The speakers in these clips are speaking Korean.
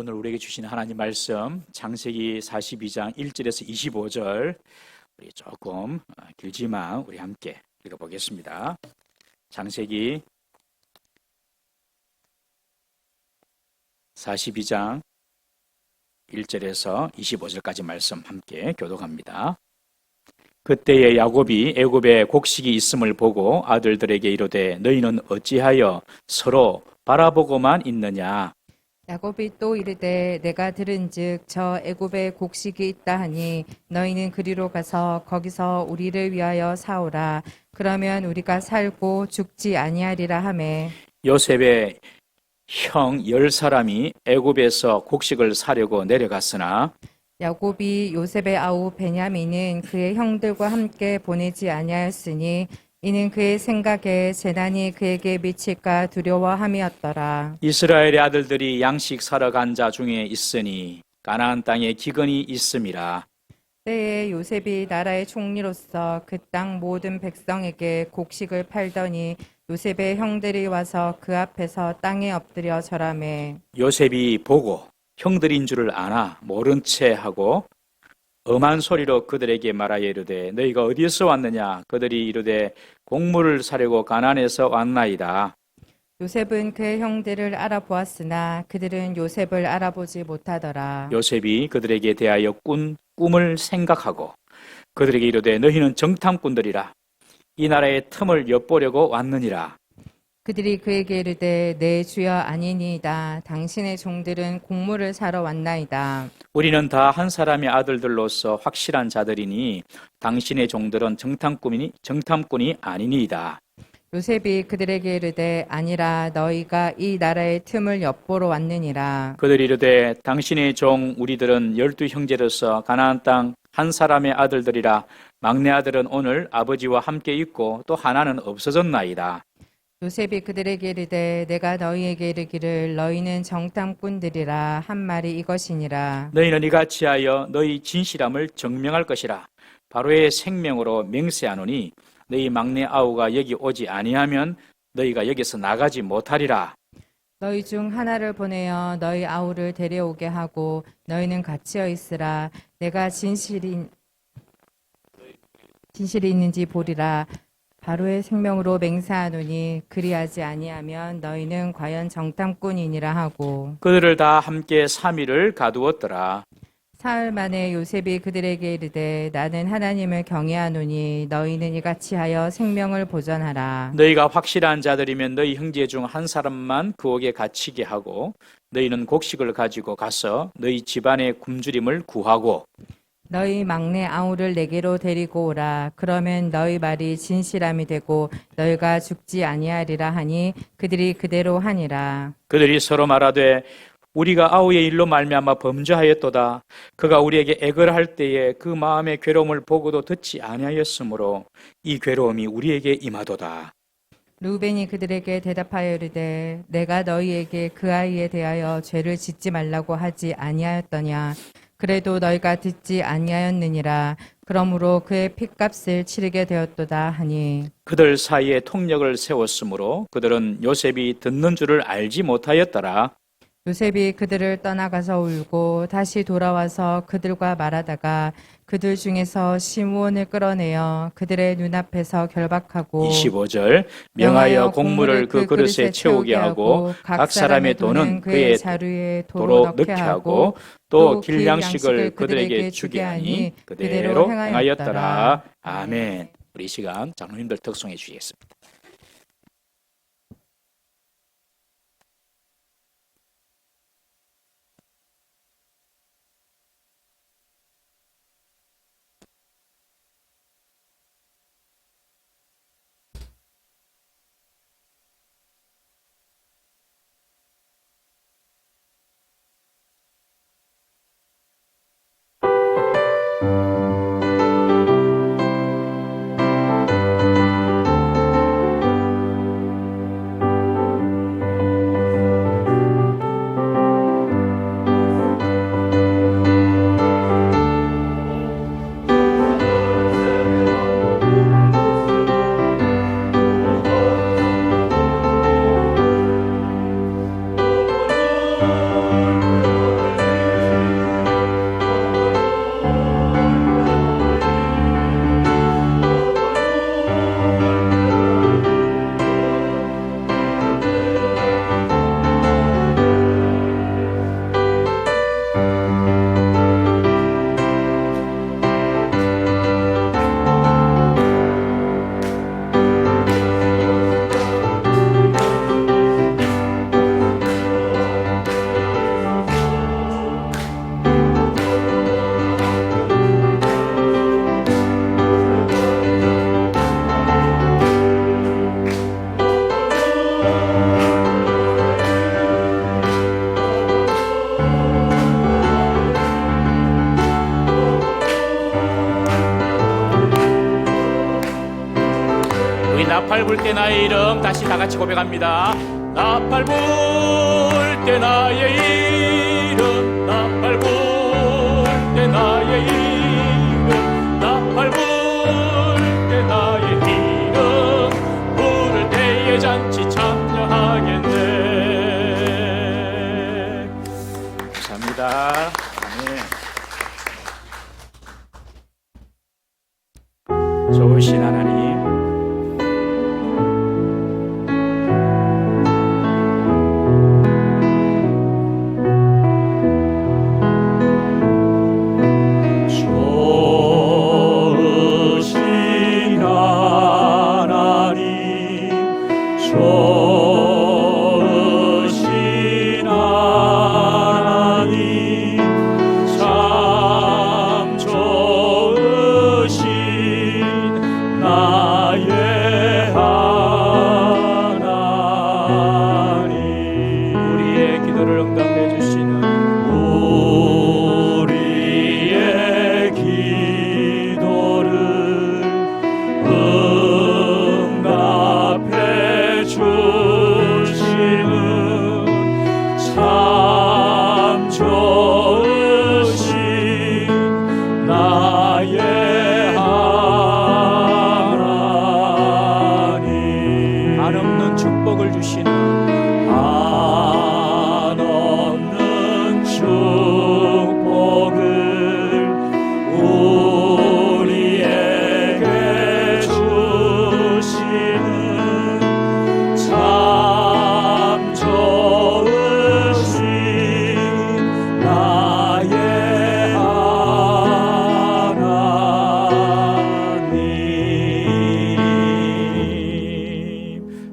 오늘 우리에게 주신 하나님 말씀 창세기 42장 1절에서 25절 우리 조금 길지만 우리 함께 읽어보겠습니다. 창세기 42장 1절에서 25절까지 말씀 함께 교독합니다. 그때에 야곱이 애굽에 곡식이 있음을 보고 아들들에게 이르되 너희는 어찌하여 서로 바라보고만 있느냐. 야곱이 또 이르되 내가 들은즉 저 애굽에 곡식이 있다 하니 너희는 그리로 가서 거기서 우리를 위하여 사오라. 그러면 우리가 살고 죽지 아니하리라 하매 요셉의 형 10사람이 애굽에서 곡식을 사려고 내려갔으나 야곱이 요셉의 아우 베냐민은 그의 형들과 함께 보내지 아니하였으니 이는 그의 생각에 재난이 그에게 미칠까 두려워함이었더라. 이스라엘의 아들들이 양식 사러 간 자 중에 있으니 가나안 땅에 기근이 있음이라. 때에 요셉이 나라의 총리로서 그 땅 모든 백성에게 곡식을 팔더니 요셉의 형들이 와서 그 앞에서 땅에 엎드려 절하매 요셉이 보고 형들인 줄을 아나 모른 채 하고 엄한 소리로 그들에게 말하여 이르되 너희가 어디에서 왔느냐. 그들이 이르되 곡물을 사려고 가나안에서 왔나이다. 요셉은 그의 형들을 알아보았으나 그들은 요셉을 알아보지 못하더라. 요셉이 그들에게 대하여 꾼 꿈을 생각하고 그들에게 이르되 너희는 정탐꾼들이라. 이 나라의 틈을 엿보려고 왔느니라. 그들이 그에게 이르되 내 주여 아니니이다. 당신의 종들은 곡물을 사러 왔나이다. 우리는 다 한 사람의 아들들로서 확실한 자들이니 당신의 종들은 정탐꾼이 아니니이다. 요셉이 그들에게 이르되 아니라 너희가 이 나라의 틈을 엿보러 왔느니라. 그들이 이르되 당신의 종 우리들은 12 형제로서 가나안 땅 한 사람의 아들들이라. 막내 아들은 오늘 아버지와 함께 있고 또 하나는 없어졌나이다. 요셉이 그들에게 이르되 내가 너희에게 이르기를 너희는 정탐꾼들이라 한 말이 이것이니라. 너희는 이같이 하여 너희 진실함을 증명할 것이라. 바로의 생명으로 맹세하노니 너희 막내 아우가 여기 오지 아니하면 너희가 여기서 나가지 못하리라. 너희 중 하나를 보내어 너희 아우를 데려오게 하고 너희는 갇혀 있으라. 내가 진실이 있는지 보리라. 바로의 생명으로 맹세하노니 그리하지 아니하면 너희는 과연 정탐꾼이니라 하고 그들을 다 함께 3일을 가두었더라. 사흘 만에 요셉이 그들에게 이르되 나는 하나님을 경외하노니 너희는 이같이 하여 생명을 보전하라. 너희가 확실한 자들이면 너희 형제 중 한 사람만 그옥에 갇히게 하고 너희는 곡식을 가지고 가서 너희 집안의 굶주림을 구하고 너희 막내 아우를 내게로 데리고 오라. 그러면 너희 말이 진실함이 되고 너희가 죽지 아니하리라 하니 그들이 그대로 하니라. 그들이 서로 말하되 우리가 아우의 일로 말미암아 범죄하였도다. 그가 우리에게 애걸 할 때에 그 마음의 괴로움을 보고도 듣지 아니하였으므로 이 괴로움이 우리에게 임하도다. 루벤이 그들에게 대답하여 이르되 내가 너희에게 그 아이에 대하여 죄를 짓지 말라고 하지 아니하였더냐. 그래도 너희가 듣지 아니하였느니라. 그러므로 그의 핏값을 치르게 되었도다 하니 그들 사이에 통력을 세웠으므로 그들은 요셉이 듣는 줄을 알지 못하였더라. 요셉이 그들을 떠나가서 울고 다시 돌아와서 그들과 말하다가 그들 중에서 시므온을 끌어내어 그들의 눈앞에서 결박하고 25절 명하여 곡물을 그 그릇에 채우게 하고 각 사람의 돈은 그의 자루에 도로 넣게 하고 또 길양식을 그들에게 주게 하니 그대로 행하였더라. 아멘. 우리 이 시간 장로님들 특송해 주시겠습니다. 우리 나팔 불 때 나의 이름 다시 다 같이 고백합니다. 나팔 불 때 나의 이름, 나팔 불 때 나의 이름, 나팔 불 때 나의 이름, 부를 때에 잔치 찬양하겠네. 감사합니다. 아멘. 좋으신 하나님,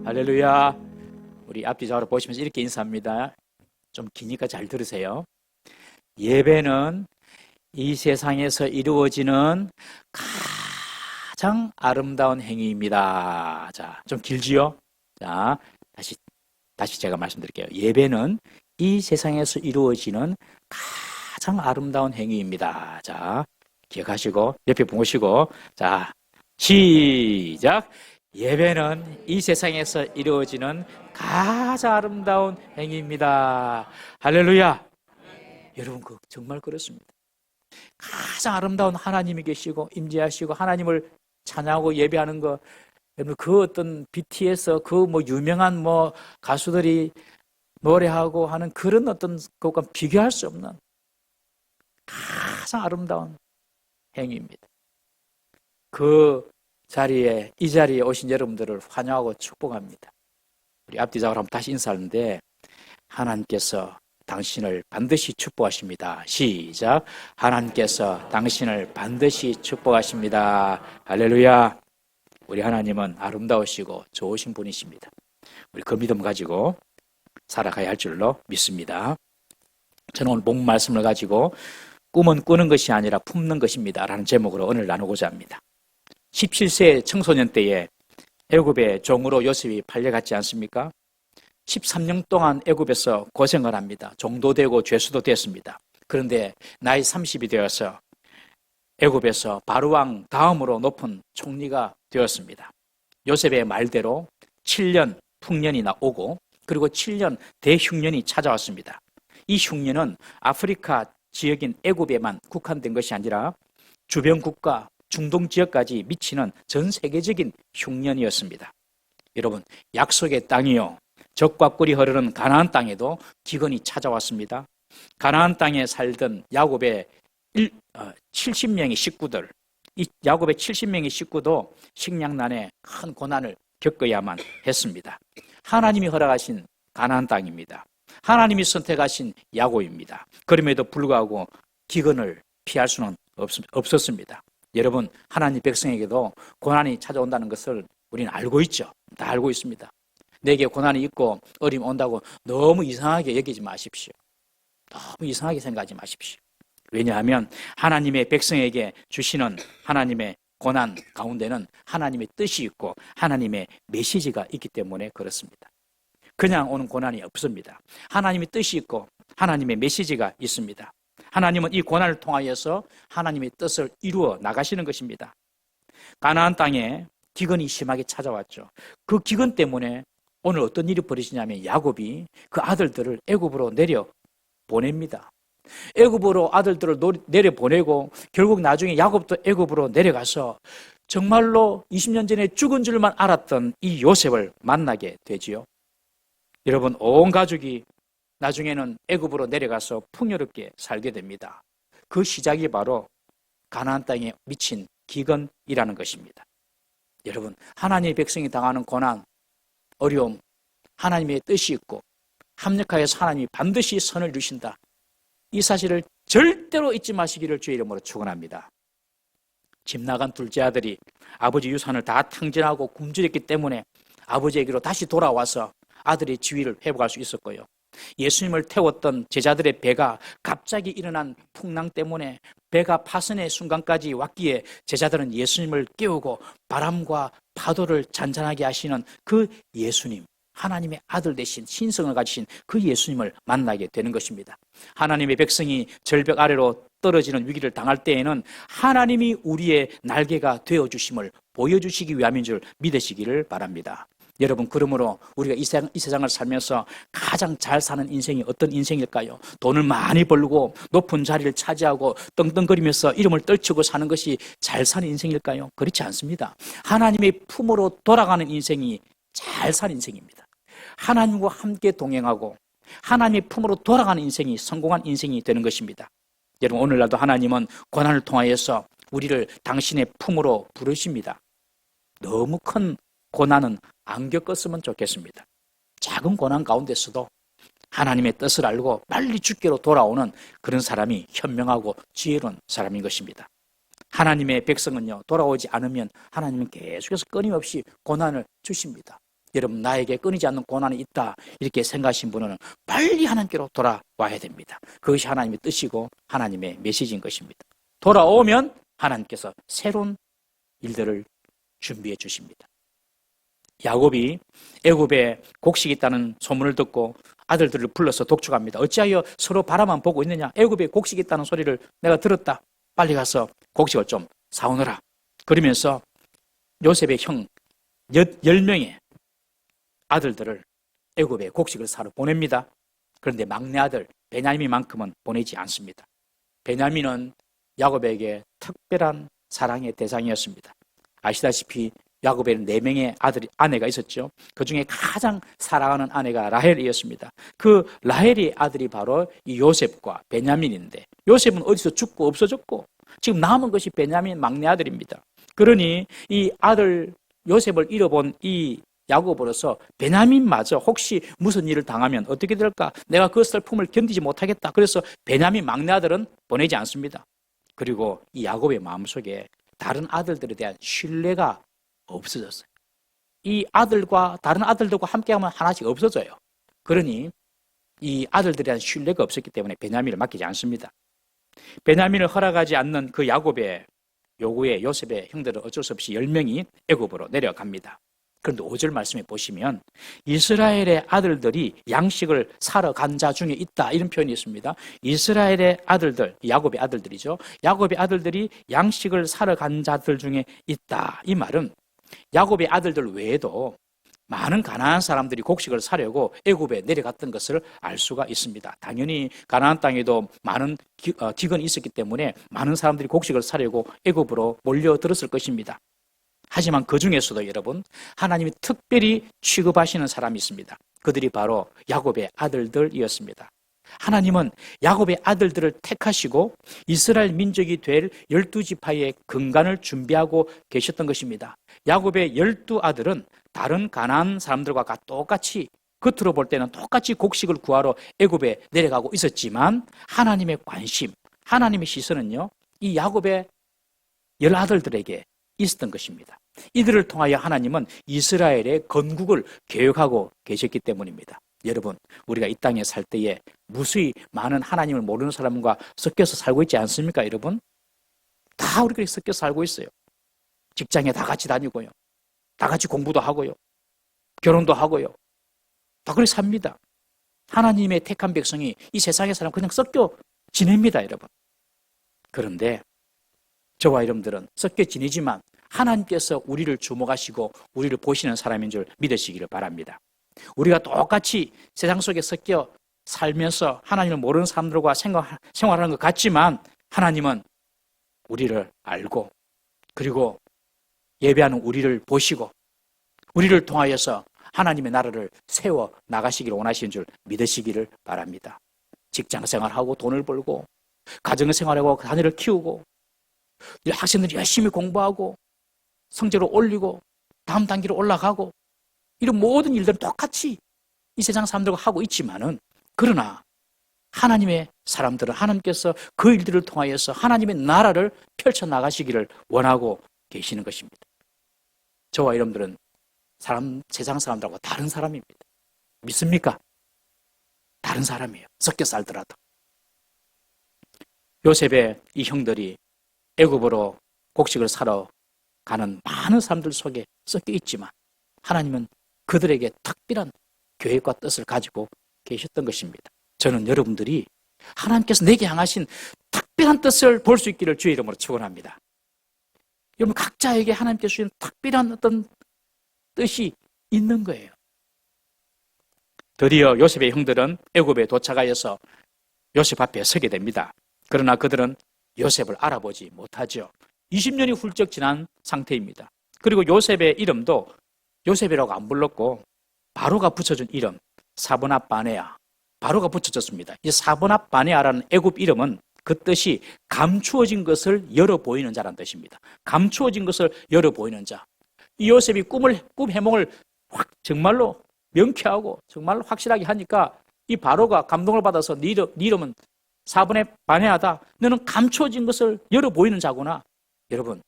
할렐루야. 우리 앞뒤 좌우로 보시면서 이렇게 인사합니다. 좀 기니까 잘 들으세요. 예배는 이 세상에서 이루어지는 가장 아름다운 행위입니다. 자, 좀 길지요? 자, 다시 제가 말씀드릴게요. 예배는 이 세상에서 이루어지는 가장 아름다운 행위입니다. 자, 기억하시고 옆에 보시고, 자, 시작. 예배는 이 세상에서 이루어지는 가장 아름다운 행위입니다. 할렐루야. 여러분, 정말 그렇습니다. 가장 아름다운 하나님이 계시고 임재하시고 하나님을 찬양하고 예배하는 거, 여러분, 그 어떤 BTS 그 유명한 가수들이 노래하고 하는 그런 어떤 것과 비교할 수 없는 가장 아름다운 행위입니다. 이 자리에 오신 여러분들을 환영하고 축복합니다. 우리 앞뒤 좌우로 한번 다시 인사하는데, 하나님께서 당신을 반드시 축복하십니다. 시작. 하나님께서 당신을 반드시 축복하십니다. 할렐루야. 우리 하나님은 아름다우시고 좋으신 분이십니다. 우리 그 믿음 가지고 살아가야 할 줄로 믿습니다. 저는 오늘 목 말씀을 가지고 꿈은 꾸는 것이 아니라 품는 것입니다 라는 제목으로 오늘 나누고자 합니다. 17세 청소년 때에 애굽의 종으로 요셉이 팔려갔지 않습니까? 13년 동안 애굽에서 고생을 합니다. 종도 되고 죄수도 됐습니다. 그런데 나이 30이 되어서 애굽에서 바로왕 다음으로 높은 총리가 되었습니다. 요셉의 말대로 7년 풍년이나 오고, 그리고 7년 대흉년이 찾아왔습니다. 이 흉년은 아프리카 지역인 애굽에만 국한된 것이 아니라 주변 국가, 중동 지역까지 미치는 전 세계적인 흉년이었습니다. 여러분, 약속의 땅이요, 적과 꿀이 흐르는 가나안 땅에도 기근이 찾아왔습니다. 가나안 땅에 살던 야곱의 70명의 식구들, 이 야곱의 70명의 식구도 식량난에 큰 고난을 겪어야만 했습니다. 하나님이 허락하신 가나안 땅입니다. 하나님이 선택하신 야곱입니다. 그럼에도 불구하고 기근을 피할 수는 없었습니다. 여러분, 하나님 백성에게도 고난이 찾아온다는 것을 우리는 알고 있죠. 다 알고 있습니다. 내게 고난이 있고 어려움이 온다고 너무 이상하게 여기지 마십시오. 너무 이상하게 생각하지 마십시오. 왜냐하면 하나님의 백성에게 주시는 하나님의 고난 가운데는 하나님의 뜻이 있고 하나님의 메시지가 있기 때문에 그렇습니다. 그냥 오는 고난이 없습니다. 하나님의 뜻이 있고 하나님의 메시지가 있습니다. 하나님은 이 고난을 통하여서 하나님의 뜻을 이루어 나가시는 것입니다. 가나안 땅에 기근이 심하게 찾아왔죠. 그 기근 때문에 오늘 어떤 일이 벌어지냐면 야곱이 그 아들들을 애굽으로 내려 보냅니다. 애굽으로 아들들을 내려 보내고 결국 나중에 야곱도 애굽으로 내려가서 정말로 20년 전에 죽은 줄만 알았던 이 요셉을 만나게 되지요. 여러분, 온 가족이 나중에는 애굽으로 내려가서 풍요롭게 살게 됩니다. 그 시작이 바로 가나안 땅에 미친 기근이라는 것입니다. 여러분, 하나님의 백성이 당하는 고난, 어려움, 하나님의 뜻이 있고 합력하여서 하나님이 반드시 선을 주신다. 이 사실을 절대로 잊지 마시기를 주의 이름으로 축원합니다. 집 나간 둘째 아들이 아버지 유산을 다 탕진하고 굶주렸기 때문에 아버지에게로 다시 돌아와서 아들의 지위를 회복할 수 있었고요. 예수님을 태웠던 제자들의 배가 갑자기 일어난 풍랑 때문에 배가 파선의 순간까지 왔기에 제자들은 예수님을 깨우고 바람과 파도를 잔잔하게 하시는 그 예수님, 하나님의 아들 되신 신성을 가지신 그 예수님을 만나게 되는 것입니다. 하나님의 백성이 절벽 아래로 떨어지는 위기를 당할 때에는 하나님이 우리의 날개가 되어주심을 보여주시기 위함인 줄 믿으시기를 바랍니다. 여러분, 그러므로 우리가 이 세상을 살면서 가장 잘 사는 인생이 어떤 인생일까요? 돈을 많이 벌고 높은 자리를 차지하고 떵떵거리면서 이름을 떨치고 사는 것이 잘 사는 인생일까요? 그렇지 않습니다. 하나님의 품으로 돌아가는 인생이 잘 사는 인생입니다. 하나님과 함께 동행하고 하나님의 품으로 돌아가는 인생이 성공한 인생이 되는 것입니다. 여러분, 오늘날도 하나님은 고난을 통하여서 우리를 당신의 품으로 부르십니다. 너무 큰 고난은 안 겪었으면 좋겠습니다. 작은 고난 가운데서도 하나님의 뜻을 알고 빨리 주께로 돌아오는 그런 사람이 현명하고 지혜로운 사람인 것입니다. 하나님의 백성은요, 돌아오지 않으면 하나님은 계속해서 끊임없이 고난을 주십니다. 여러분, 나에게 끊이지 않는 고난이 있다 이렇게 생각하신 분은 빨리 하나님께로 돌아와야 됩니다. 그것이 하나님의 뜻이고 하나님의 메시지인 것입니다. 돌아오면 하나님께서 새로운 일들을 준비해 주십니다. 야곱이 애굽에 곡식이 있다는 소문을 듣고 아들들을 불러서 독촉합니다. 어찌하여 서로 바라만 보고 있느냐? 애굽에 곡식이 있다는 소리를 내가 들었다. 빨리 가서 곡식을 좀 사오너라. 그러면서 요셉의 형 10명의 아들들을 애굽에 곡식을 사러 보냅니다. 그런데 막내 아들 베냐민만큼은 보내지 않습니다. 베냐민은 야곱에게 특별한 사랑의 대상이었습니다. 아시다시피 야곱에는 4명의 아내가 있었죠. 그 중에 가장 사랑하는 아내가 라헬이었습니다. 그 라헬의 아들이 바로 이 요셉과 베냐민인데, 요셉은 어디서 죽고 없어졌고 지금 남은 것이 베냐민 막내 아들입니다. 그러니 이 아들 요셉을 잃어본 이 야곱으로서 베냐민마저 혹시 무슨 일을 당하면 어떻게 될까? 내가 그 슬픔을 견디지 못하겠다. 그래서 베냐민 막내 아들은 보내지 않습니다. 그리고 이 야곱의 마음속에 다른 아들들에 대한 신뢰가 없어졌어요. 이 아들과 다른 아들들과 함께하면 하나씩 없어져요. 그러니 이 아들들에 대한 신뢰가 없었기 때문에 베냐민을 맡기지 않습니다. 베냐민을 허락하지 않는 그 야곱의 요구에 요셉의 형들은 어쩔 수 없이 10명이 애굽으로 내려갑니다. 그런데 5절 말씀에 보시면 이스라엘의 아들들이 양식을 사러 간 자 중에 있다, 이런 표현이 있습니다. 이스라엘의 아들들, 야곱의 아들들이죠. 야곱의 아들들이 양식을 사러 간 자들 중에 있다. 이 말은 야곱의 아들들 외에도 많은 가나안 사람들이 곡식을 사려고 애굽에 내려갔던 것을 알 수가 있습니다. 당연히 가나안 땅에도 많은 기근이 있었기 때문에 많은 사람들이 곡식을 사려고 애굽으로 몰려들었을 것입니다. 하지만 그 중에서도 여러분, 하나님이 특별히 취급하시는 사람이 있습니다. 그들이 바로 야곱의 아들들이었습니다. 하나님은 야곱의 아들들을 택하시고 이스라엘 민족이 될 12지파의 근간을 준비하고 계셨던 것입니다. 야곱의 12아들은 다른 가나안 사람들과 똑같이, 겉으로 볼 때는 똑같이 곡식을 구하러 애굽에 내려가고 있었지만 하나님의 관심, 하나님의 시선은요, 이 야곱의 10아들들에게 있었던 것입니다. 이들을 통하여 하나님은 이스라엘의 건국을 계획하고 계셨기 때문입니다. 여러분, 우리가 이 땅에 살 때에 무수히 많은 하나님을 모르는 사람과 섞여서 살고 있지 않습니까, 여러분? 다 우리가 섞여서 살고 있어요. 직장에 다 같이 다니고요. 다 같이 공부도 하고요. 결혼도 하고요. 다 그렇게 삽니다. 하나님의 택한 백성이 이 세상의 사람 그냥 섞여 지냅니다, 여러분. 그런데 저와 여러분들은 섞여 지내지만 하나님께서 우리를 주목하시고 우리를 보시는 사람인 줄 믿으시기를 바랍니다. 우리가 똑같이 세상 속에 섞여 살면서 하나님을 모르는 사람들과 생활하는 것 같지만 하나님은 우리를 알고 그리고 예배하는 우리를 보시고 우리를 통하여서 하나님의 나라를 세워 나가시기를 원하시는 줄 믿으시기를 바랍니다. 직장 생활하고 돈을 벌고 가정 생활하고 자녀를 키우고 학생들이 열심히 공부하고 성적을 올리고 다음 단계로 올라가고 이런 모든 일들은 똑같이 이 세상 사람들과 하고 있지만은 그러나 하나님의 사람들은 하나님께서 그 일들을 통하여서 하나님의 나라를 펼쳐나가시기를 원하고 계시는 것입니다. 저와 여러분들은 세상 사람들하고 다른 사람입니다. 믿습니까? 다른 사람이에요. 섞여 살더라도. 요셉의 이 형들이 애굽으로 곡식을 사러 가는 많은 사람들 속에 섞여 있지만 하나님은 그들에게 특별한 계획과 뜻을 가지고 계셨던 것입니다. 저는 여러분들이 하나님께서 내게 향하신 특별한 뜻을 볼 수 있기를 주의 이름으로 축원합니다. 여러분 각자에게 하나님께서 주신 특별한 어떤 뜻이 있는 거예요. 드디어 요셉의 형들은 애굽에 도착하여서 요셉 앞에 서게 됩니다. 그러나 그들은 요셉을 알아보지 못하죠. 20년이 훌쩍 지난 상태입니다. 그리고 요셉의 이름도 요셉이라고 안 불렀고 바로가 붙여준 이름 사브낫 바네아, 바로가 붙여졌습니다. 이 사브낫 바네아라는 애굽 이름은 그 뜻이 감추어진 것을 열어 보이는 자라는 뜻입니다. 감추어진 것을 열어 보이는 자. 이 요셉이 꿈 해몽을 정말로 명쾌하고 정말로 확실하게 하니까 이 바로가 감동을 받아서 네 이름은 사브낫 바네아다. 너는 감추어진 것을 열어 보이는 자구나. 여러분,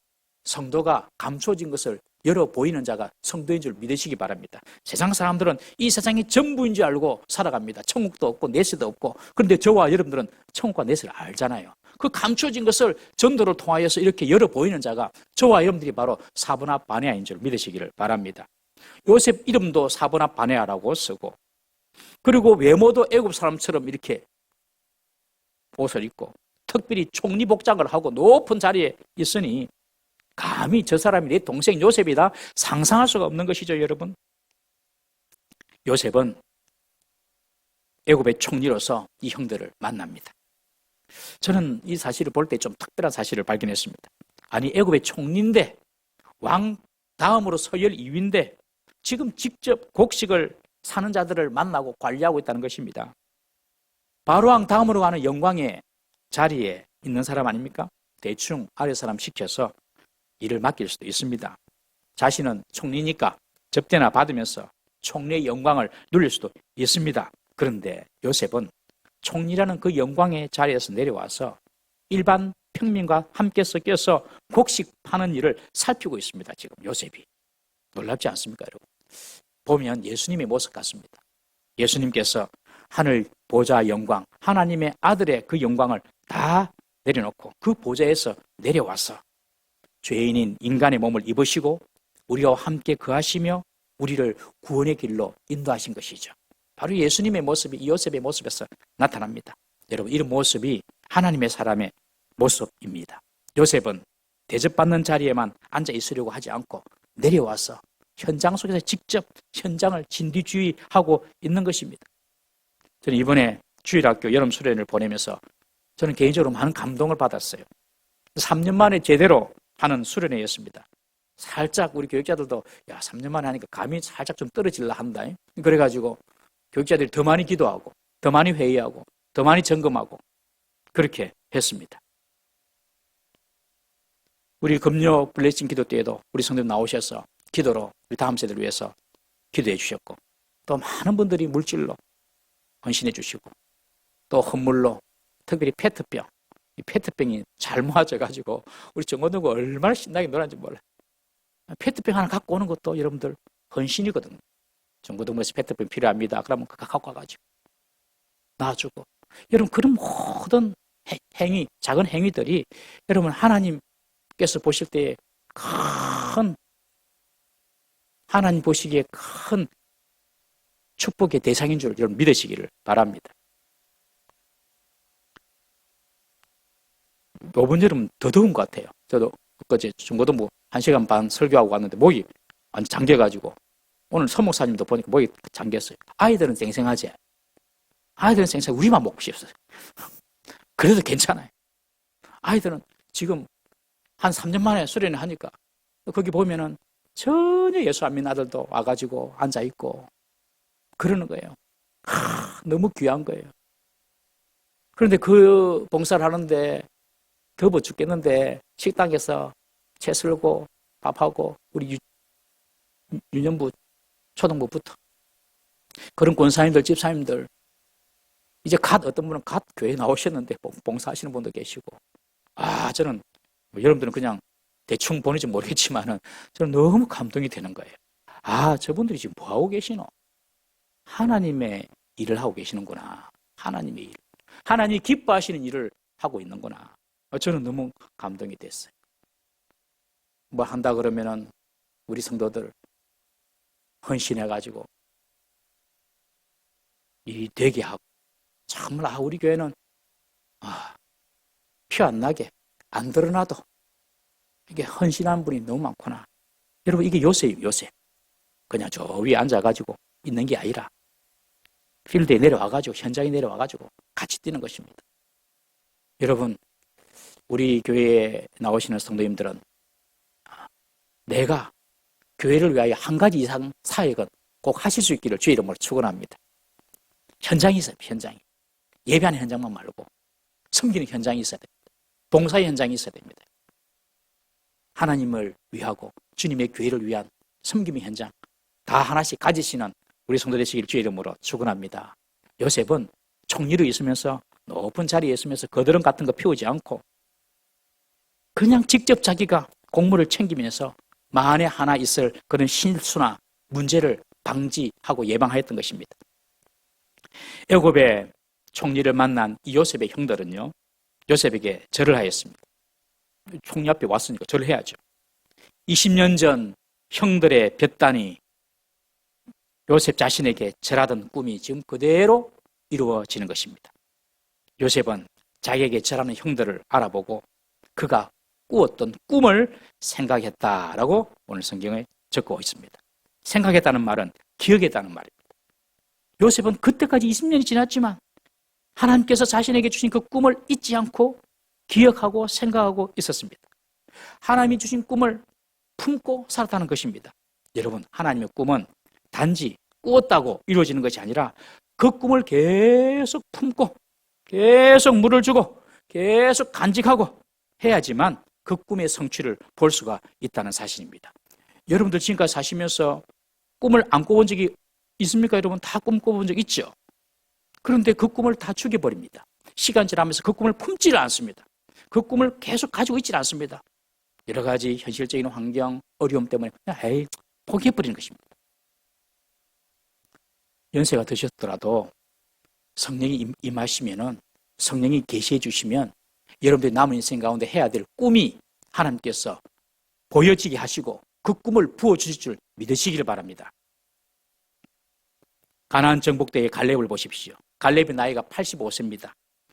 성도가 감추어진 것을 열어 보이는 자가 성도인 줄 믿으시기 바랍니다. 세상 사람들은 이 세상이 전부인 줄 알고 살아갑니다. 천국도 없고 내세도 없고. 그런데 저와 여러분들은 천국과 내세를 알잖아요. 그 감추어진 것을 전도를 통하여서 이렇게 열어 보이는 자가 저와 여러분들이 바로 사브낫 바네아인 줄 믿으시기를 바랍니다. 요셉 이름도 사브낫 바네아라고 쓰고 그리고 외모도 애굽 사람처럼 이렇게 옷을 입고 특별히 총리 복장을 하고 높은 자리에 있으니 감히 저 사람이 내 동생 요셉이다 상상할 수가 없는 것이죠, 여러분. 요셉은 애굽의 총리로서 이 형들을 만납니다. 저는 이 사실을 볼 때 좀 특별한 사실을 발견했습니다. 아니, 애굽의 총리인데 왕 다음으로 서열 2위인데 지금 직접 곡식을 사는 자들을 만나고 관리하고 있다는 것입니다. 바로왕 다음으로 가는 영광의 자리에 있는 사람 아닙니까? 대충 아래 사람 시켜서 일을 맡길 수도 있습니다. 자신은 총리니까 접대나 받으면서 총리의 영광을 누릴 수도 있습니다. 그런데 요셉은 총리라는 그 영광의 자리에서 내려와서 일반 평민과 함께 섞여서 곡식 파는 일을 살피고 있습니다. 지금 요셉이. 놀랍지 않습니까, 여러분? 보면 예수님의 모습 같습니다. 예수님께서 하늘 보좌 영광, 하나님의 아들의 그 영광을 다 내려놓고 그 보좌에서 내려와서 죄인인 인간의 몸을 입으시고 우리와 함께 거하시며 우리를 구원의 길로 인도하신 것이죠. 바로 예수님의 모습이 이 요셉의 모습에서 나타납니다. 여러분, 이런 모습이 하나님의 사람의 모습입니다. 요셉은 대접받는 자리에만 앉아 있으려고 하지 않고 내려와서 현장 속에서 직접 현장을 진뒤주의하고 있는 것입니다. 저는 이번에 주일학교 여름 수련을 보내면서 저는 개인적으로 많은 감동을 받았어요. 3년 만에 제대로 하는 수련회였습니다. 살짝 우리 교육자들도 3년 만에 하니까 감이 살짝 좀 떨어질라 한다. 그래가지고 교육자들이 더 많이 기도하고 더 많이 회의하고 더 많이 점검하고 그렇게 했습니다. 우리 금요 블레싱 기도 때에도 우리 성도님 나오셔서 기도로 우리 다음 세대를 위해서 기도해 주셨고 또 많은 분들이 물질로 헌신해 주시고 또 헌물로 특별히 페트병, 이 페트병이 잘 모아져가지고 우리 정호동가 얼마나 신나게 놀았는지 몰라요. 페트병 하나 갖고 오는 것도 여러분들 헌신이거든요. 정호동에서 페트병 필요합니다. 그러면 그거 갖고 와가지고 놔주고 여러분 그런 모든 행위, 작은 행위들이 여러분 하나님께서 보실 때에 큰 하나님 보시기에 큰 축복의 대상인 줄 여러분 믿으시기를 바랍니다. 이번 여름 더 더운 것 같아요. 저도 그제 중고등부 1시간 반 설교하고 왔는데 목이 완전 잠겨가지고 오늘 서목사님도 보니까 목이 잠겼어요. 아이들은 쌩쌩하지. 아이들은 쌩쌩 우리만 먹고 싶어요. 그래도 괜찮아요. 아이들은 지금 한 3년 만에 수련을 하니까 거기 보면은 전혀 예수 안 믿는 아들도 와가지고 앉아있고 그러는 거예요. 너무 귀한 거예요. 그런데 그 봉사를 하는데 더워 죽겠는데 식당에서 채 썰고 밥하고 우리 유년부 초등부부터 그런 권사님들 집사님들 이제 어떤 분은 교회 나오셨는데 봉사하시는 분도 계시고 저는 여러분들은 그냥 대충 보는지 모르겠지만은 저는 너무 감동이 되는 거예요. 저분들이 지금 뭐 하고 계시노? 하나님의 일을 하고 계시는구나. 하나님의 일. 하나님이 기뻐하시는 일을 하고 있는구나. 저는 너무 감동이 됐어요. 뭐 한다 그러면은 우리 성도들 헌신해가지고 이 되게 하고 정말 우리 교회는 피 안 나게 안 드러나도 이게 헌신한 분이 너무 많구나. 여러분 이게 요새예요. 요새 그냥 저 위에 앉아가지고 있는 게 아니라 필드에 내려와가지고 현장에 내려와가지고 같이 뛰는 것입니다. 여러분 우리 교회에 나오시는 성도님들은 내가 교회를 위하여 한 가지 이상 사역은 꼭 하실 수 있기를 주의 이름으로 축원합니다. 현장이 있어요. 현장이. 예배하는 현장만 말고 섬기는 현장이 있어야 됩니다. 봉사의 현장이 있어야 됩니다. 하나님을 위하고 주님의 교회를 위한 섬김의 현장 다 하나씩 가지시는 우리 성도 되시길 주의 이름으로 축원합니다. 요셉은 총리로 있으면서 높은 자리에 있으면서 거드름 같은 거 피우지 않고 그냥 직접 자기가 공무를 챙기면서 만에 하나 있을 그런 실수나 문제를 방지하고 예방하였던 것입니다. 애굽의 총리를 만난 이 요셉의 형들은요, 요셉에게 절을 하였습니다. 총리 앞에 왔으니까 절을 해야죠. 20년 전 형들의 볕단이 요셉 자신에게 절하던 꿈이 지금 그대로 이루어지는 것입니다. 요셉은 자기에게 절하는 형들을 알아보고 그가 꾸었던 꿈을 생각했다라고 오늘 성경에 적고 있습니다. 생각했다는 말은 기억했다는 말입니다. 요셉은 그때까지 20년이 지났지만 하나님께서 자신에게 주신 그 꿈을 잊지 않고 기억하고 생각하고 있었습니다. 하나님이 주신 꿈을 품고 살았다는 것입니다. 여러분, 하나님의 꿈은 단지 꾸었다고 이루어지는 것이 아니라 그 꿈을 계속 품고 계속 물을 주고 계속 간직하고 해야지만 그 꿈의 성취를 볼 수가 있다는 사실입니다. 여러분들 지금까지 사시면서 꿈을 안 꿔본 적이 있습니까? 여러분 다 꿈 꿔본 적 있죠? 그런데 그 꿈을 다 죽여버립니다. 시간 지나면서 그 꿈을 품지를 않습니다. 그 꿈을 계속 가지고 있지를 않습니다. 여러 가지 현실적인 환경, 어려움 때문에 그냥 포기해버리는 것입니다. 연세가 드셨더라도 성령이 임하시면은 성령이 계시해 주시면 여러분들이 남은 인생 가운데 해야 될 꿈이 하나님께서 보여지게 하시고 그 꿈을 부어주실 줄 믿으시기를 바랍니다. 가나안 정복 때의 갈렙을 보십시오. 갈렙의 나이가 85세입니다.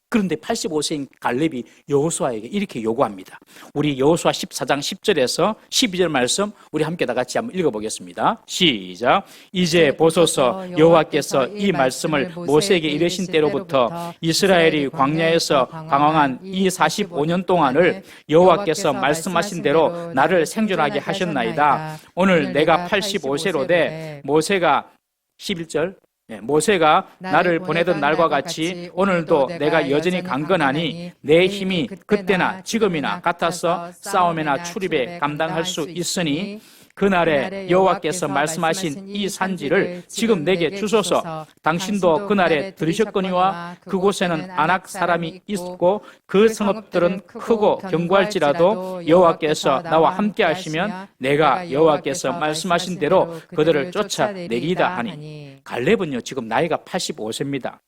그런데 85세인 갈렙이 여호수아에게 이렇게 요구합니다. 우리 여호수아 14장 10절에서 12절 말씀 우리 함께 다 같이 한번 읽어보겠습니다. 시작. 이제 보소서 여호와께서 이 말씀을 모세에게 이르신 때로부터 이스라엘이 광야에서 방황한 이 45년 동안을 여호와께서 말씀하신 대로 나를 생존하게 하셨나이다. 오늘 내가 85세로 돼 모세가 11절 모세가 나를 보내던 날과 같이 오늘도 내가 여전히 강건하니 내 힘이 그때나 지금이나 같아서 싸움이나 출입에 감당할 수 있으니 그날에 여호와께서 말씀하신 이 산지를 지금 내게 주소서. 당신도 그날에 들으셨거니와 그곳에는 아낙 사람이 있고 그 성읍들은 크고 견고할지라도 여호와께서 나와 함께 하시면 내가 여호와께서 말씀하신 대로 그들을 쫓아내리이다 하니. 갈렙은요 지금 나이가 85세입니다.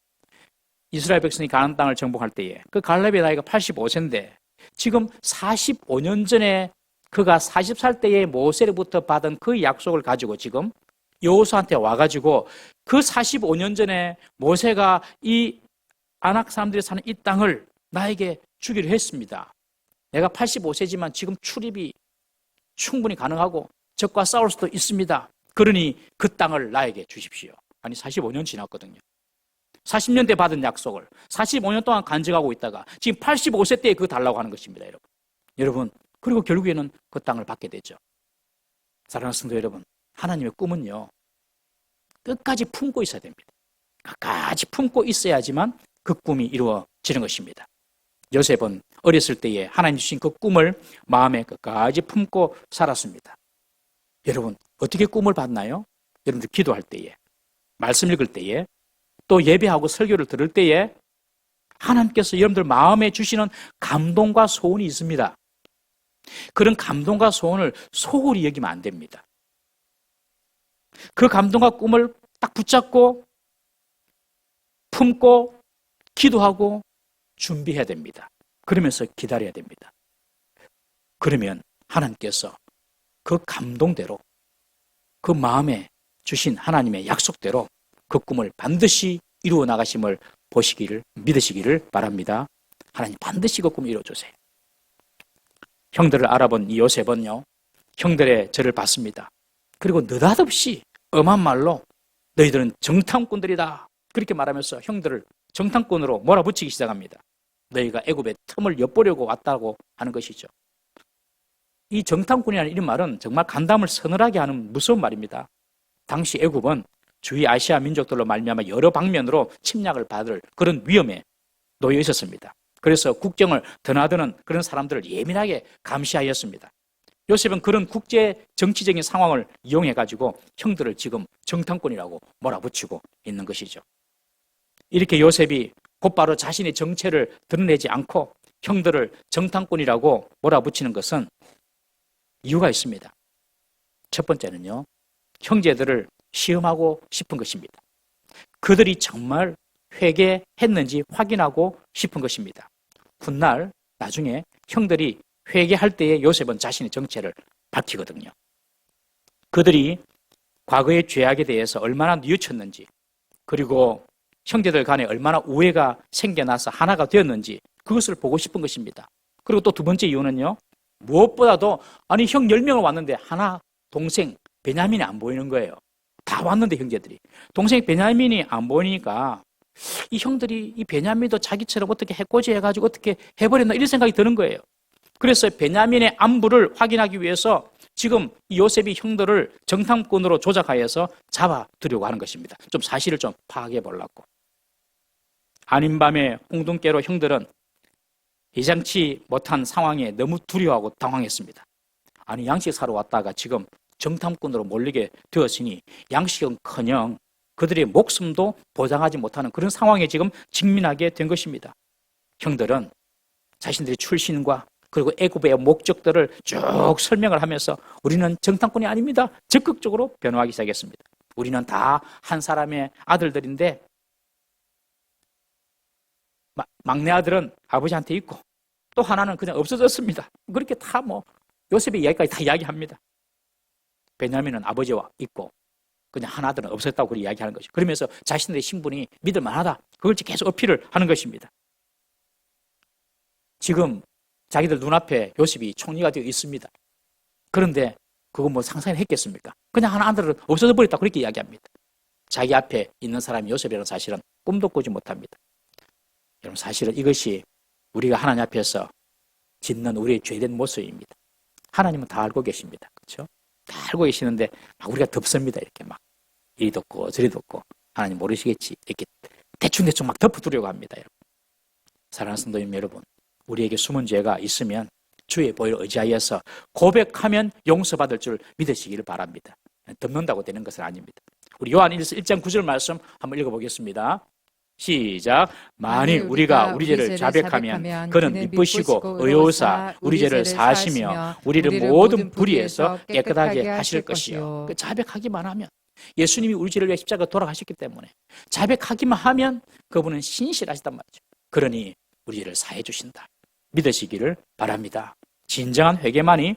이스라엘 백성이 가나안 땅을 정복할 때에 그 갈렙의 나이가 85세인데 지금 45년 전에 그가 40살 때에 모세로부터 받은 그 약속을 가지고 지금 여호수아한테 와가지고 그 45년 전에 모세가 이 아낙 사람들이 사는 이 땅을 나에게 주기로 했습니다. 내가 85세지만 지금 출입이 충분히 가능하고 적과 싸울 수도 있습니다. 그러니 그 땅을 나에게 주십시오. 아니 45년 지났거든요. 40년대 받은 약속을 45년 동안 간직하고 있다가 지금 85세 때에 그거 달라고 하는 것입니다. 여러분 그리고 결국에는 그 땅을 받게 되죠. 사랑하는 성도 여러분, 하나님의 꿈은요 끝까지 품고 있어야 됩니다. 끝까지 품고 있어야지만 그 꿈이 이루어지는 것입니다. 요셉은 어렸을 때에 하나님 주신 그 꿈을 마음에 끝까지 품고 살았습니다. 여러분 어떻게 꿈을 봤나요? 여러분들 기도할 때에, 말씀 읽을 때에, 또 예배하고 설교를 들을 때에 하나님께서 여러분들 마음에 주시는 감동과 소원이 있습니다. 그런 감동과 소원을 소홀히 여기면 안 됩니다. 그 감동과 꿈을 딱 붙잡고 품고 기도하고 준비해야 됩니다. 그러면서 기다려야 됩니다. 그러면 하나님께서 그 감동대로 그 마음에 주신 하나님의 약속대로 그 꿈을 반드시 이루어 나가심을 보시기를 믿으시기를 바랍니다. 하나님 반드시 그 꿈을 이루어주세요. 형들을 알아본 이 요셉은요 형들의 절을 받습니다. 그리고 느닷없이 엄한 말로 너희들은 정탐꾼들이다 그렇게 말하면서 형들을 정탐꾼으로 몰아붙이기 시작합니다. 너희가 애굽의 틈을 엿보려고 왔다고 하는 것이죠. 이 정탐꾼이라는 이런 말은 정말 간담을 서늘하게 하는 무서운 말입니다. 당시 애굽은 주위 아시아 민족들로 말미암아 여러 방면으로 침략을 받을 그런 위험에 놓여 있었습니다. 그래서 국정을 드나드는 그런 사람들을 예민하게 감시하였습니다. 요셉은 그런 국제 정치적인 상황을 이용해가지고 형들을 지금 정탐꾼이라고 몰아붙이고 있는 것이죠. 이렇게 요셉이 곧바로 자신의 정체를 드러내지 않고 형들을 정탐꾼이라고 몰아붙이는 것은 이유가 있습니다. 첫 번째는요, 형제들을 시험하고 싶은 것입니다. 그들이 정말 회개했는지 확인하고 싶은 것입니다. 훗날 나중에 형들이 회개할 때에 요셉은 자신의 정체를 밝히거든요. 그들이 과거의 죄악에 대해서 얼마나 뉘우쳤는지, 그리고 형제들 간에 얼마나 우애가 생겨나서 하나가 되었는지 그것을 보고 싶은 것입니다. 그리고 또 두 번째 이유는요, 무엇보다도 아니 형 10명을 왔는데 하나 동생 베냐민이 안 보이는 거예요. 다 왔는데 형제들이. 동생 베냐민이 안 보이니까 이 형들이 이 베냐민도 자기처럼 어떻게 해코지 해가지고 어떻게 해버렸나 이런 생각이 드는 거예요. 그래서 베냐민의 안부를 확인하기 위해서 지금 이 요셉이 형들을 정탐꾼으로 조작하여서 잡아두려고 하는 것입니다. 좀 사실을 좀 파악해 보려고. 아닌 밤에 홍둥깨로 형들은 예상치 못한 상황에 너무 두려워하고 당황했습니다. 아니 양식 사러 왔다가 지금 정탐꾼으로 몰리게 되었으니 양식은커녕 그들의 목숨도 보장하지 못하는 그런 상황에 지금 직면하게 된 것입니다. 형들은 자신들의 출신과 그리고 애굽의 목적들을 쭉 설명을 하면서 우리는 정탐꾼이 아닙니다. 적극적으로 변호하기 시작했습니다. 우리는 다 한 사람의 아들들인데 막내 아들은 아버지한테 있고 또 하나는 그냥 없어졌습니다. 그렇게 다 요셉의 이야기까지 다 이야기합니다. 베냐민은 아버지와 있고 그냥 한 아들은 없었다고 그렇게 이야기하는 것이죠. 그러면서 자신들의 신분이 믿을 만하다. 그걸 계속 어필을 하는 것입니다. 지금 자기들 눈앞에 요셉이 총리가 되어 있습니다. 그런데 그거 상상을 했겠습니까? 그냥 한 아들은 없어져 버렸다. 그렇게 이야기합니다. 자기 앞에 있는 사람이 요셉이라는 사실은 꿈도 꾸지 못합니다. 여러분 사실은 이것이 우리가 하나님 앞에서 짓는 우리의 죄된 모습입니다. 하나님은 다 알고 계십니다. 그렇죠? 다 알고 계시는데 우리가 덮습니다. 이렇게 이리 덮고 저리 덮고 하나님 모르시겠지 이렇게 대충대충 덮어두려고 합니다. 여러분. 사랑하는 성도님 여러분, 우리에게 숨은 죄가 있으면 주의 보혈을 의지하여서 고백하면 용서받을 줄 믿으시기를 바랍니다. 덮는다고 되는 것은 아닙니다. 우리 요한일서 1장 9절 말씀 한번 읽어보겠습니다. 시작. 만일 우리가 우리 죄를 자백하면 그는 미쁘시고 의로우사 우리 죄를 사하시며 우리를 모든 불의에서 깨끗하게 하실 것이요. 자백하기만 하면 예수님이 우리 죄를 위해 십자가 돌아가셨기 때문에 자백하기만 하면 그분은 신실하시단 말이죠. 그러니 우리 죄를 사해 주신다. 믿으시기를 바랍니다. 진정한 회개만이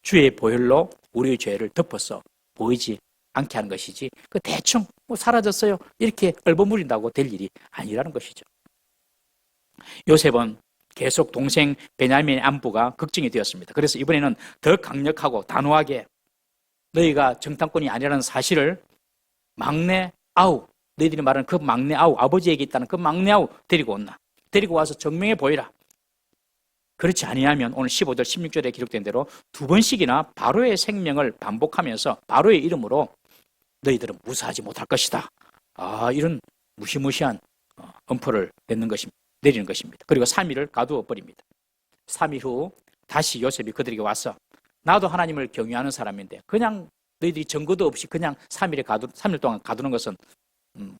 주의 보혈로 우리의 죄를 덮어서 보이지 않게 하는 것이지 그 대충 사라졌어요 이렇게 얼버무린다고 될 일이 아니라는 것이죠. 요셉은 계속 동생 베냐민의 안부가 걱정이 되었습니다. 그래서 이번에는 더 강력하고 단호하게 너희가 정탐꾼이 아니라는 사실을 막내 아우, 너희들이 말하는 그 막내 아우, 아버지에게 있다는 그 막내 아우 데리고 온나. 데리고 와서 증명해 보이라. 그렇지 아니하면 오늘 15절, 16절에 기록된 대로 두 번씩이나 바로의 생명을 반복하면서 바로의 이름으로 너희들은 무사하지 못할 것이다. 이런 무시무시한 엄포를 내리는 것입니다. 그리고 3일을 가두어 버립니다. 3일 후 다시 요셉이 그들에게 와서 나도 하나님을 경외하는 사람인데 그냥 너희들이 증거도 없이 그냥 3일 동안 가두는 것은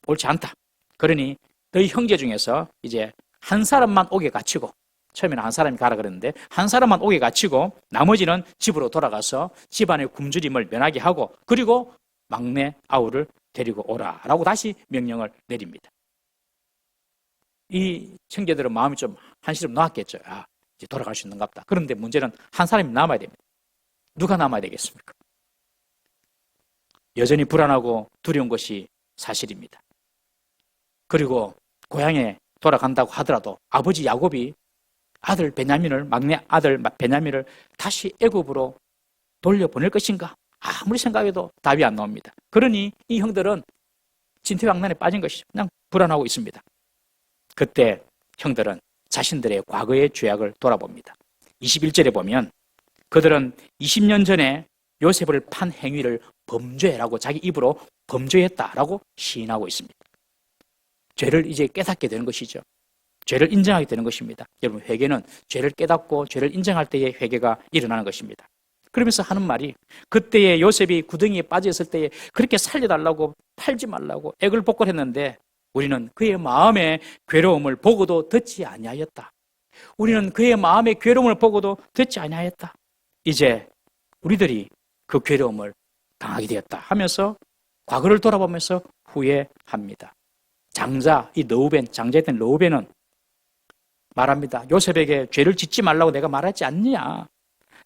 옳지 않다. 그러니 너희 형제 중에서 이제 한 사람만 옥에 갇히고, 처음에는 한 사람이 가라 그랬는데 한 사람만 옥에 갇히고 나머지는 집으로 돌아가서 집안의 굶주림을 면하게 하고, 그리고 막내 아우를 데리고 오라라고 다시 명령을 내립니다. 이 형제들은 마음이 좀 한시름 놓았겠죠. 이제 돌아갈 수 있는갑다. 그런데 문제는 한 사람이 남아야 됩니다. 누가 남아야 되겠습니까? 여전히 불안하고 두려운 것이 사실입니다. 그리고 고향에 돌아간다고 하더라도 아버지 야곱이 막내 아들 베냐민을 다시 애굽으로 돌려보낼 것인가? 아무리 생각해도 답이 안 나옵니다. 그러니 이 형들은 진퇴양난에 빠진 것이죠. 그냥 불안하고 있습니다. 그때 형들은 자신들의 과거의 죄악을 돌아봅니다. 21절에 보면 그들은 20년 전에 요셉을 판 행위를 범죄라고 자기 입으로 범죄했다라고 시인하고 있습니다. 죄를 이제 깨닫게 되는 것이죠. 죄를 인정하게 되는 것입니다. 여러분, 회개는 죄를 깨닫고 죄를 인정할 때의 회개가 일어나는 것입니다. 그러면서 하는 말이, 그때에 요셉이 구덩이에 빠져 있을 때에 그렇게 살려달라고, 팔지 말라고 애걸복걸했는데 우리는 그의 마음의 괴로움을 보고도 듣지 아니하였다. 우리는 그의 마음의 괴로움을 보고도 듣지 아니하였다. 이제 우리들이 그 괴로움을 당하게 되었다 하면서 과거를 돌아보면서 후회합니다. 장자였던 르우벤은 말합니다. 요셉에게 죄를 짓지 말라고 내가 말하지 않느냐.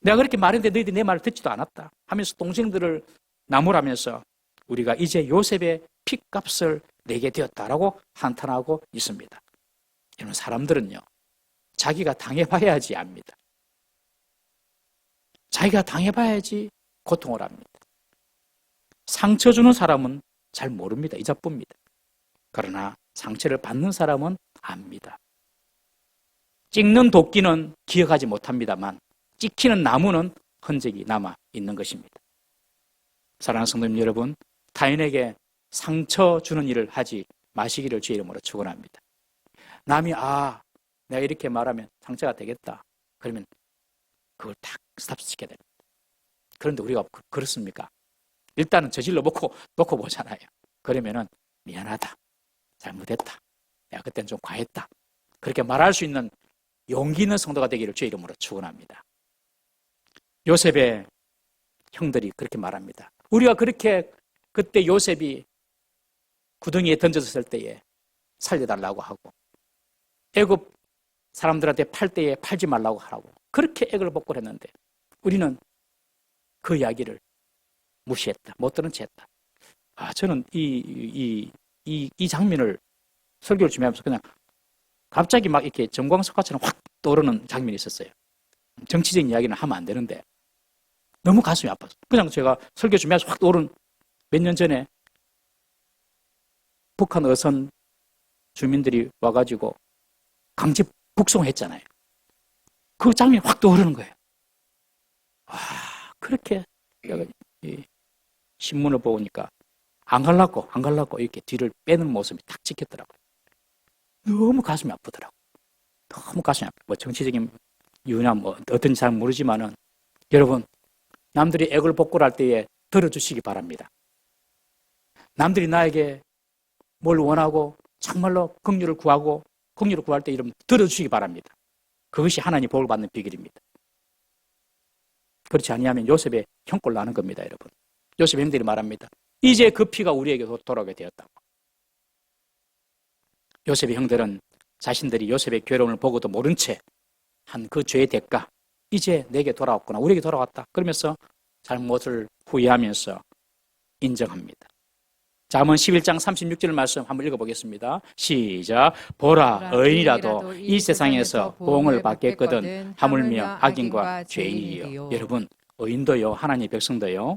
내가 그렇게 말했는데 너희들이 내 말을 듣지도 않았다 하면서 동생들을 나무라면서 우리가 이제 요셉의 핏값을 내게 되었다라고 한탄하고 있습니다. 이런 사람들은요, 자기가 당해봐야지 압니다. 자기가 당해봐야지 고통을 합니다. 상처 주는 사람은 잘 모릅니다. 이자뿐입니다. 그러나 상처를 받는 사람은 압니다. 찍는 도끼는 기억하지 못합니다만 찍히는 나무는 흔적이 남아 있는 것입니다. 사랑하는 성도님 여러분, 타인에게 상처 주는 일을 하지 마시기를 주의 이름으로 축원합니다. 남이 내가 이렇게 말하면 상처가 되겠다. 그러면 그걸 딱 스탑시켜야 됩니다. 그런데 우리가 그렇습니까? 일단은 저질러 놓고 보잖아요. 그러면은 미안하다. 잘못했다. 내가 그때는 좀 과했다. 그렇게 말할 수 있는 용기 있는 성도가 되기를 주의 이름으로 축원합니다. 요셉의 형들이 그렇게 말합니다. 우리가 그렇게 그때 요셉이 구덩이에 던져졌을 때에 살려달라고 하고 애굽 사람들한테 팔 때에 팔지 말라고 하라고 그렇게 애걸복걸했는데 우리는 그 이야기를 무시했다. 못 들은 채 했다. 저는 이 장면을 설교를 준비하면서 그냥 갑자기 막 이렇게 전광석화처럼 확 떠오르는 장면이 있었어요. 정치적인 이야기는 하면 안 되는데 너무 가슴이 아팠어요. 그냥 제가 설교 준비하면서 확 떠오른 몇 년 전에 북한 어선 주민들이 와가지고 강제 북송했잖아요. 그 장면이 확 떠오르는 거예요. 그렇게 내가 이 신문을 보니까 안 갈라고 이렇게 뒤를 빼는 모습이 딱 찍혔더라고요. 너무 가슴이 아프더라고요. 너무 가슴이 아파요. 뭐 정치적인 이유나 뭐 어떤지 잘 모르지만은 여러분, 남들이 애걸복걸할 때에 들어주시기 바랍니다. 남들이 나에게 뭘 원하고 정말로 긍휼을 구할 때 이러면 들어주시기 바랍니다. 그것이 하나님 복을 받는 비결입니다. 그렇지 아니하면 요셉의 형꼴 나는 겁니다, 여러분. 요셉 형들이 말합니다. 이제 그 피가 우리에게 돌아오게 되었다고. 요셉의 형들은 자신들이 요셉의 괴로움을 보고도 모른 채 한 그 죄의 대가, 이제 내게 돌아왔구나, 우리에게 돌아왔다. 그러면서 잘못을 후회하면서 인정합니다. 잠언 11장 36절 말씀 한번 읽어보겠습니다. 시작. 보라, 의인이라도 이 세상에서 보응을 받겠거든 하물며 악인과 죄인이요. 여러분, 의인도요, 하나님의 백성도요,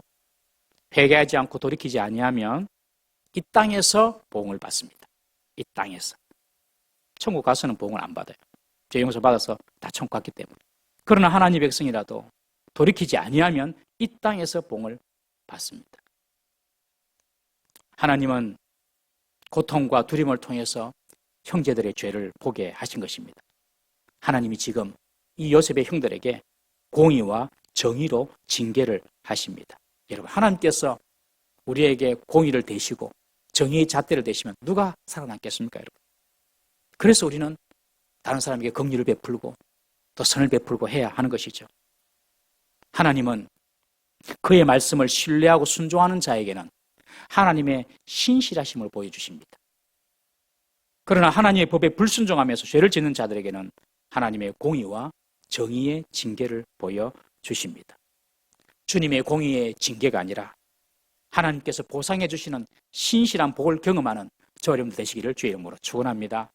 회개하지 않고 돌이키지 아니하면 이 땅에서 보응을 받습니다. 이 땅에서. 천국 가서는 보응을 안 받아요. 죄 용서 받아서 다 천국 갔기 때문에. 그러나 하나님의 백성이라도 돌이키지 아니하면 이 땅에서 보응을 받습니다. 하나님은 고통과 두려움을 통해서 형제들의 죄를 보게 하신 것입니다. 하나님이 지금 이 요셉의 형들에게 공의와 정의로 징계를 하십니다. 여러분, 하나님께서 우리에게 공의를 대시고 정의의 잣대를 대시면 누가 살아남겠습니까, 여러분? 그래서 우리는 다른 사람에게 긍휼을 베풀고 또 선을 베풀고 해야 하는 것이죠. 하나님은 그의 말씀을 신뢰하고 순종하는 자에게는 하나님의 신실하심을 보여주십니다. 그러나 하나님의 법에 불순종하면서 죄를 짓는 자들에게는 하나님의 공의와 정의의 징계를 보여주십니다. 주님의 공의의 징계가 아니라 하나님께서 보상해 주시는 신실한 복을 경험하는 저 여러분들 되시기를 주의 이름으로 축원합니다.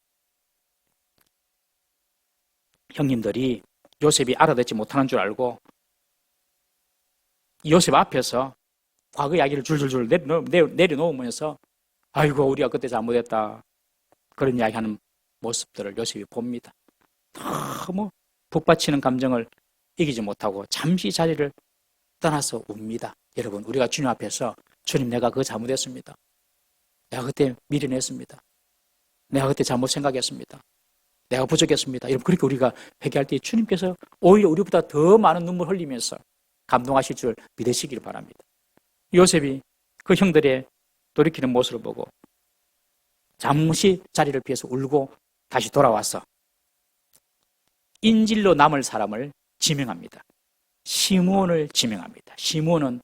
형님들이 요셉이 알아듣지 못하는 줄 알고 요셉 앞에서 과거 이야기를 줄줄줄 내려놓으면서 아이고 우리가 그때 잘못했다 그런 이야기하는 모습들을 요셉이 봅니다. 너무 북받치는 감정을 이기지 못하고 잠시 자리를 떠나서 웁니다. 여러분, 우리가 주님 앞에서 주님, 내가 그거 잘못했습니다. 내가 그때 미련했습니다. 내가 그때 잘못 생각했습니다. 내가 부족했습니다. 여러분, 그렇게 우리가 회개할 때 주님께서 오히려 우리보다 더 많은 눈물 흘리면서 감동하실 줄 믿으시기를 바랍니다. 요셉이 그 형들의 돌이키는 모습을 보고 잠시 자리를 피해서 울고 다시 돌아와서 인질로 남을 사람을 지명합니다. 시므온을 지명합니다. 시므온은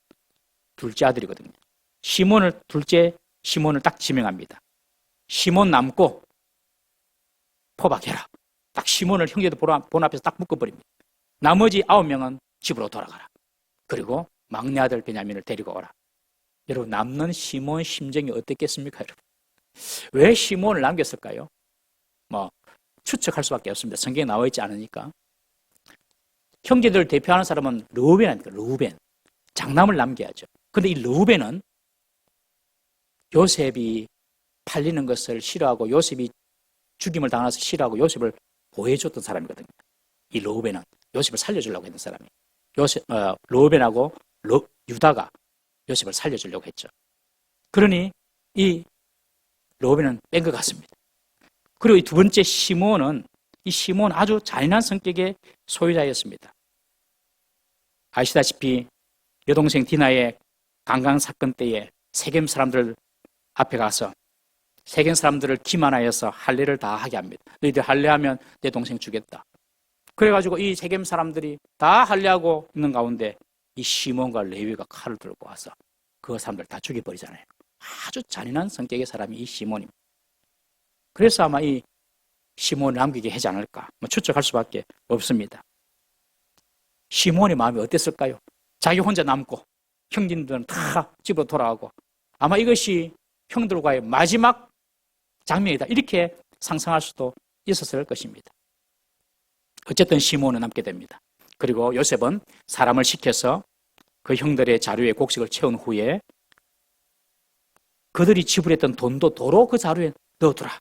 둘째 아들이거든요. 시몬을 딱 지명합니다. 시몬 남고 포박해라. 딱 시몬을 형제들 본 앞에서 딱 묶어버립니다. 나머지 9명은 집으로 돌아가라. 그리고 막내 아들 베냐민을 데리고 오라. 여러분, 남는 시몬 심정이 어땠겠습니까, 여러분? 왜 시몬을 남겼을까요? 추측할 수밖에 없습니다. 성경에 나와 있지 않으니까. 형제들을 대표하는 사람은 르우벤 아닙니까? 르우벤. 장남을 남겨야죠. 근데 이 르우벤은 요셉이 팔리는 것을 싫어하고 요셉이 죽임을 당해서 싫어하고 요셉을 보호해줬던 사람이거든요. 이 르우벤은 요셉을 살려주려고 했던 사람이에요. 르우벤하고 유다가 요셉을 살려주려고 했죠. 그러니 이 르우벤은 뺀 것 같습니다. 그리고 이 두 번째 시몬은 아주 잔인한 성격의 소유자였습니다. 아시다시피 여동생 디나의 강간 사건 때에 세겜 사람들 앞에 가서 세겜 사람들을 기만하여서 할례를 다 하게 합니다. 너희들 할례하면 내 동생 주겠다. 그래가지고 이 세겜 사람들이 다 할례하고 있는 가운데 이 시몬과 레위가 칼을 들고 와서 그 사람들 다 죽여버리잖아요. 아주 잔인한 성격의 사람이 이 시몬입니다. 그래서 아마 이 시몬을 남기게 하지 않을까 추측할 수밖에 없습니다. 시몬의 마음이 어땠을까요? 자기 혼자 남고 형님들은 다 집으로 돌아가고 아마 이것이 형들과의 마지막 장면이다 이렇게 상상할 수도 있었을 것입니다. 어쨌든 시몬은 남게 됩니다. 그리고 요셉은 사람을 시켜서 그 형들의 자루에 곡식을 채운 후에 그들이 지불했던 돈도 도로 그 자루에 넣어두라.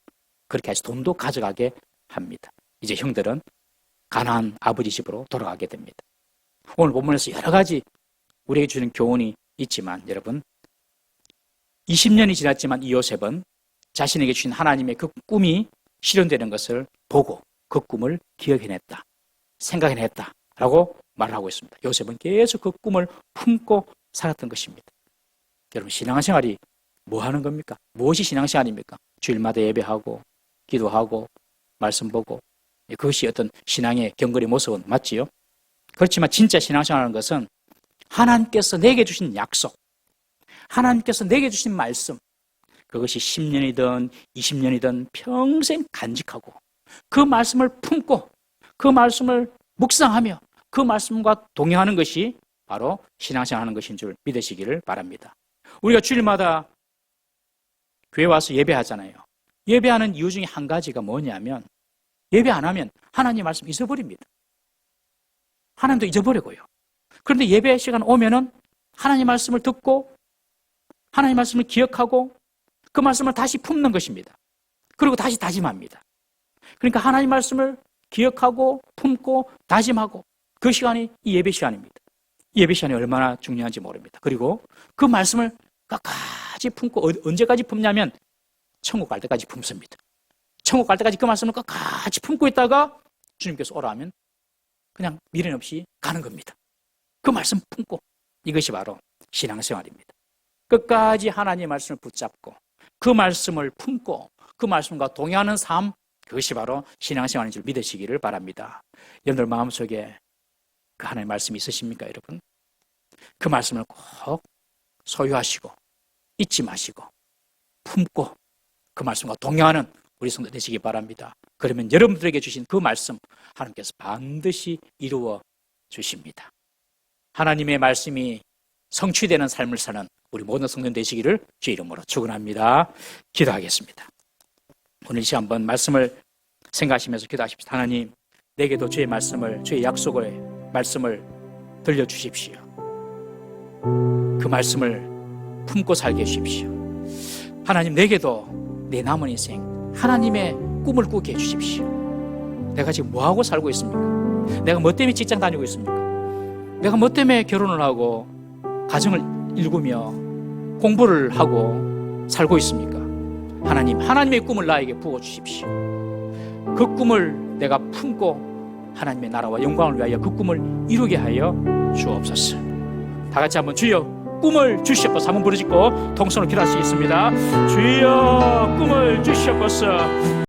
그렇게 해서 돈도 가져가게 합니다. 이제 형들은 가나안 아버지 집으로 돌아가게 됩니다. 오늘 본문에서 여러 가지 우리에게 주는 교훈이 있지만 여러분 20년이 지났지만 이 요셉은 자신에게 주신 하나님의 그 꿈이 실현되는 것을 보고 그 꿈을 기억해냈다. 생각해냈다. 라고 말을 하고 있습니다. 요셉은 계속 그 꿈을 품고 살았던 것입니다. 여러분 신앙생활이 뭐 하는 겁니까? 무엇이 신앙생활입니까? 주일마다 예배하고 기도하고 말씀 보고 그것이 어떤 신앙의 경건의 모습은 맞지요? 그렇지만 진짜 신앙생활하는 것은 하나님께서 내게 주신 약속, 하나님께서 내게 주신 말씀 그것이 10년이든 20년이든 평생 간직하고 그 말씀을 품고 그 말씀을 묵상하며 그 말씀과 동행하는 것이 바로 신앙생활하는 것인 줄 믿으시기를 바랍니다. 우리가 주일마다 교회 와서 예배하잖아요. 예배하는 이유 중에 한 가지가 뭐냐면 예배 안 하면 하나님 말씀 잊어버립니다. 하나님도 잊어버리고요. 그런데 예배 시간 오면은 하나님 말씀을 듣고 하나님 말씀을 기억하고 그 말씀을 다시 품는 것입니다. 그리고 다시 다짐합니다. 그러니까 하나님 말씀을 기억하고 품고 다짐하고 그 시간이 이 예배 시간입니다. 이 예배 시간이 얼마나 중요한지 모릅니다. 그리고 그 말씀을 끝까지 품고 언제까지 품냐면 천국 갈 때까지 품습니다. 천국 갈 때까지 그 말씀을 끝까지 품고 있다가 주님께서 오라 하면 그냥 미련 없이 가는 겁니다. 그 말씀 품고 이것이 바로 신앙생활입니다. 끝까지 하나님의 말씀을 붙잡고 그 말씀을 품고 그 말씀과 동의하는 삶, 그것이 바로 신앙생활인 줄 믿으시기를 바랍니다. 여러분들 마음속에 그 하나님의 말씀이 있으십니까, 여러분? 그 말씀을 꼭 소유하시고 잊지 마시고 품고 그 말씀과 동의하는 우리 성도 되시기 바랍니다. 그러면 여러분들에게 주신 그 말씀 하나님께서 반드시 이루어 주십니다. 하나님의 말씀이 성취되는 삶을 사는 우리 모든 성도 되시기를 주의 이름으로 축원합니다. 기도하겠습니다. 오늘 이 시간 한번 말씀을 생각하시면서 기도하십시오. 하나님, 내게도 주의 말씀을, 주의 약속의 말씀을 들려주십시오. 그 말씀을 품고 살게 해주십시오. 하나님, 내게도 내 남은 인생 하나님의 꿈을 꾸게 해주십시오. 내가 지금 뭐하고 살고 있습니까? 내가 뭐 때문에 직장 다니고 있습니까? 내가 뭐 때문에 결혼을 하고 가정을 일구며 공부를 하고 살고 있습니까? 하나님, 하나님의 꿈을 나에게 부어주십시오. 그 꿈을 내가 품고 하나님의 나라와 영광을 위하여 그 꿈을 이루게 하여 주옵소서. 다 같이 한번 주여 꿈을 주시옵소서 한번 부르짖고 통성으로 기도하시겠습니다. 주여 꿈을 주시옵소서.